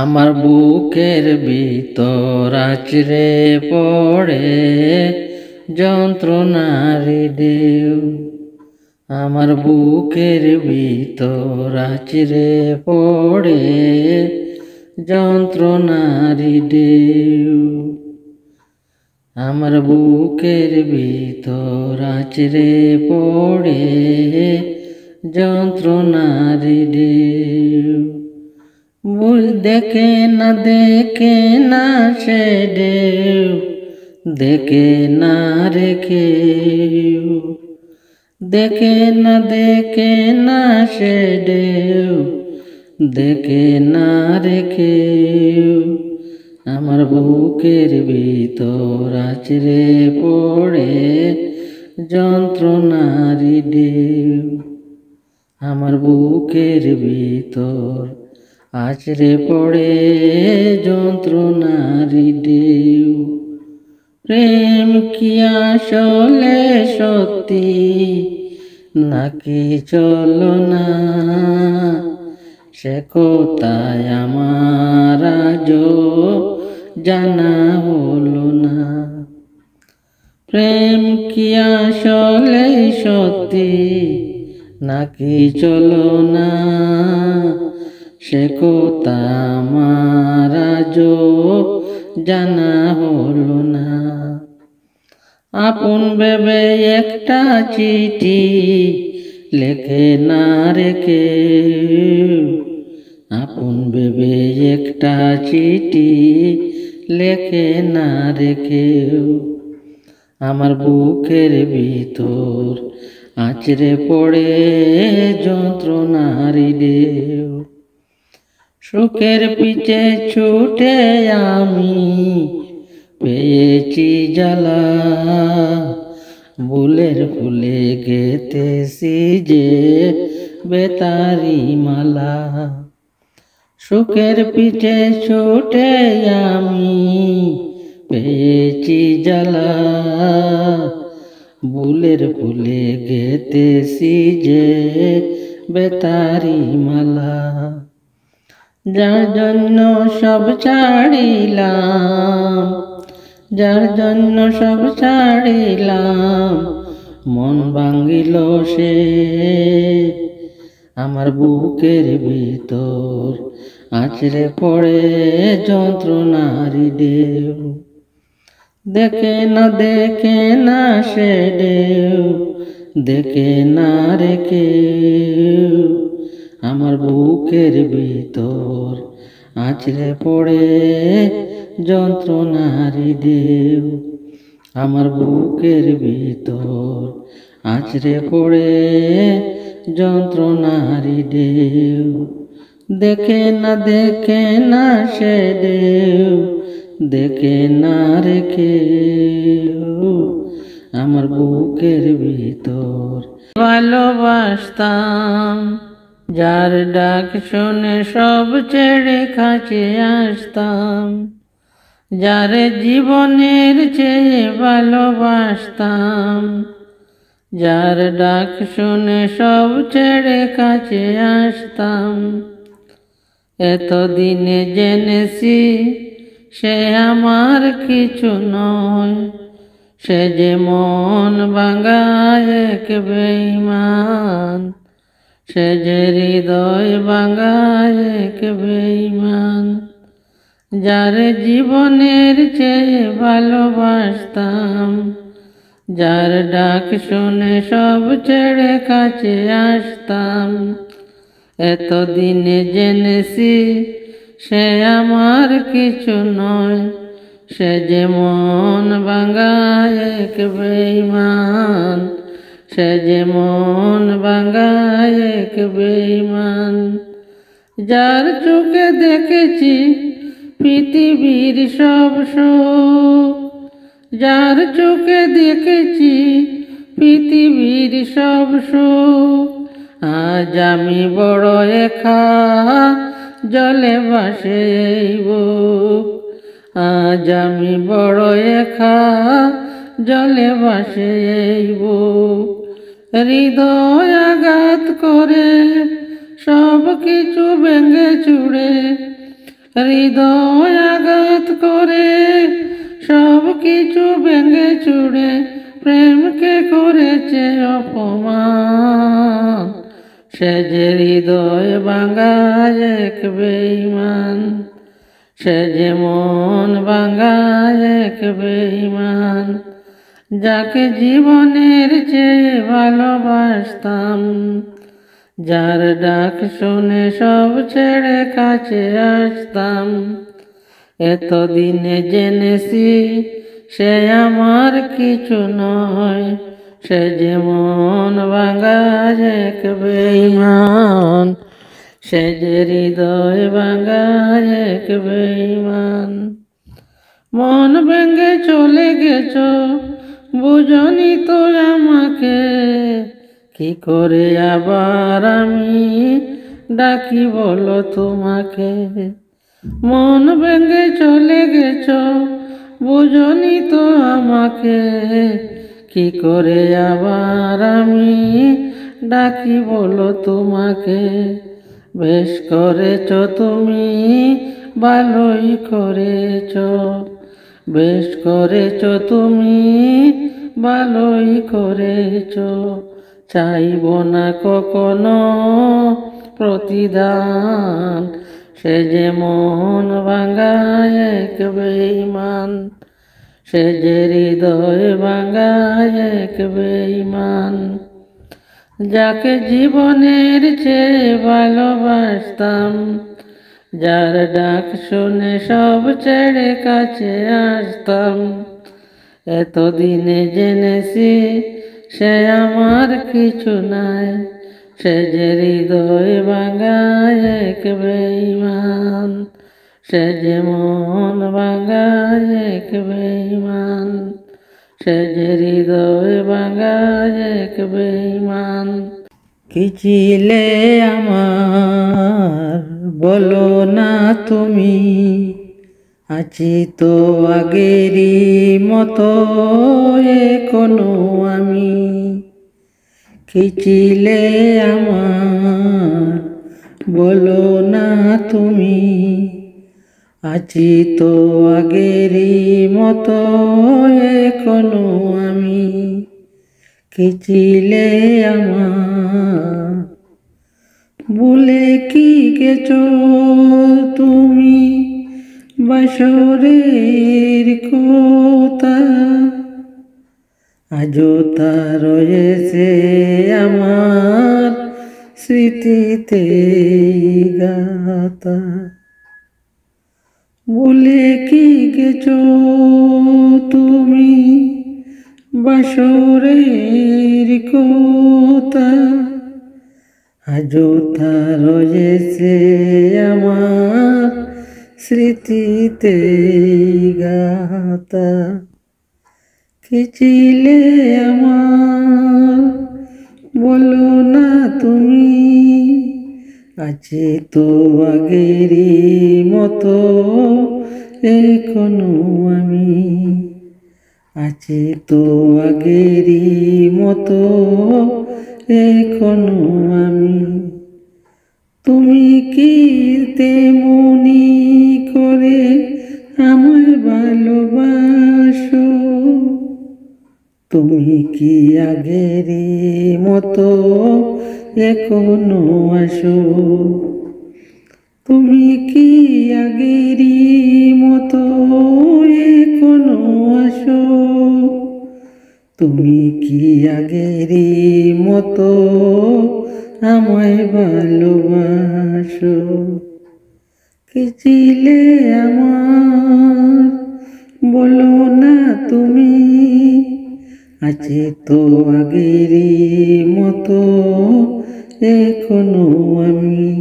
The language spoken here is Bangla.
আমার বুকের ভিতর আছড়ে পড়ে যন্ত্রণার ঢেউ। আমার বুকের ভিতর আছড়ে পড়ে যন্ত্রণার ঢেউ। আমার বুকের ভিতর আছড়ে পড়ে যন্ত্রণার ঢেউ। দেখে না সে ঢেউ, দেখে না রেখে। দেখে না সে ঢেউ, দেখে না রেখে। আমার বুকের ভিতর আছড়ে পড়ে যন্ত্রণার ঢেউ। আমার বুকের ভিতর আছড়ে পড়ে যন্ত্রণার ঢেউ। প্রেম কি আসলে সত্যি নাকি ছলনা, সে কোথায় আমার আজও জানা হলো না। প্রেম কি আসলে সত্যি নাকি ছলনা, সে কথা আমার আজও জানা হলো না। আপন ভেবে একটা চিঠি লেখে না রেখে। আপন ভেবে একটা চিঠি লেখে না রেখে। আমার বুকের ভিতর আছড়ে পড়ে যন্ত্রণার ঢেউ। সুখের পিছে ছুটে আমি পেয়েছি জ্বালা, ফুলের ফুলে গেঁথেছি যে বেতারি মালা। সুখের পিছে ছুটে আমি পেয়েছি জ্বালা, ফুলের ফুলে গেঁথেছি যে বেতারি মালা। যার জন্য সব ছাড়িলাম, যার জন্য সব ছাড়িলাম, মন ভাঙিল সে। আমার বুকের ভিতর আছড়ে পড়ে যন্ত্রণার ঢেউ। দেখে না সে ঢেউ, দেখে না রেখে। আমার বুকের ভিতর আছড়ে পড়ে যন্ত্রণার ঢেউ। আমার বুকের ভিতর আছড়ে পড়ে যন্ত্রণার ঢেউ। দেখে না সে ঢেউ, দেখে না রেখে। আমার বুকের ভিতর ভালোবাসতাম, যার ডাক শুনে সব ছেড়ে কাছে আসতাম। যার জীবনের চেয়ে ভালোবাসতাম, যার ডাক শুনে সব ছেড়ে কাছে আসতাম। এতদিনে জেনেছি সে আমার কিছু নয়, সে যে মন ভাঙা এক বেঈমান, সে যে হৃদয় ভাঙা এক বেঈমান। যার জীবনের চেয়ে ভালোবাসতাম, যার ডাক শুনে সব ছেড়ে কাছে আসতাম। এতদিনে জেনেছি সে আমার কিছু নয়, সে যে মন ভাঙা এক বেঈমান, সে যে মন ভাঙা এক বেঈমান। যার চোখে দেখেছি পৃথিবীর সব সুখ, যার চোখে দেখেছি পৃথিবীর সব সুখ। আজ আমি বড় একা জলে ভাসে এই বুক, আজ আমি বড় একা জলে ভাসে এই বুক। হৃদয় আঘাত করে সব কিছু ভেঙে চুড়ে, হৃদয় আঘাত করে সব কিছু ভেঙে চুড়ে, প্রেমকে করেছে অপমান। সে যে হৃদয় ভাঙায় এক বেঈমান, সে যে মন ভাঙায় এক বেঈমান। যাকে জীবনের চেয়ে ভালোবাসতাম, যার ডাক শুনে সব ছেড়ে কাছে আসতাম, এতদিনে জেনেছি সে আমার কিছু নয়। সে যে মন ভাঙায় এক বেঈমান, সে যে হৃদয় ভাঙায় এক বেঈমান। মন ভেঙে চলে গেছো, বুঝনি তো আমাকে, কি করে আবার আমি ডাকি বলো তোমাকে। মন ভেঙে চলে গেছো, বুঝনি তো আমাকে, কি করে আবার আমি ডাকি বলো তোমাকে। বেশ করেছো তুমি, ভালোই করেছো, বেশ করেছো তুমি, ভালোই করেছো। চাইব না কখনো প্রতিদান, সে যে মন ভাঙায় এক বেঈমান, সে যে হৃদয় ভাঙায় এক বেঈমান। যাকে জীবনের চেয়ে ভালোবাসতাম, যার ডাক শুনে সব ছেড়ে কাছে আসতাম, এতদিনে জেনেছি সে আমার কিছু নাই। সে যে হৃদয় ভাঙায় এক বেঈমান, সে যে মন ভাঙায় এক বেঈমান, সে যে হৃদয় ভাঙায় এক বেঈমান। কি ছিলে আমার বলো না তুমি, আছি তো আগেরই মতো এখনো আমি। কি ছিলে আমার বলো না তুমি, আছি তো আগেরই মতো এখনো আমি। কি ছিলে আমার ভুলে কি গেছো তুমি বাসরের কথা, আজও তা রয়েছে আমার স্মৃতিতে গাথা। ভুলে কি গেছো তুমি বাসরের কথা, আজও তা রয়েছে আমার স্মৃতিতে গাথা। কি ছিলে আমার বলো না তুমি, আছি তো আগেরই মতো এখনো আমি। আছি তো আগেরই মতো এখনো আমি। তুমি কি তেমনি করে আমায় ভালোবাসো, তুমি কি আগেরই মতো এখনো আসো। তুমি কি আগেরই মতো এখনো আসো, তুমি কি আগেরই মতো আমায় ভালোবাসো। কি ছিলে আমার বলো না তুমি, আছি তো আগেরই মতো এখনো আমি।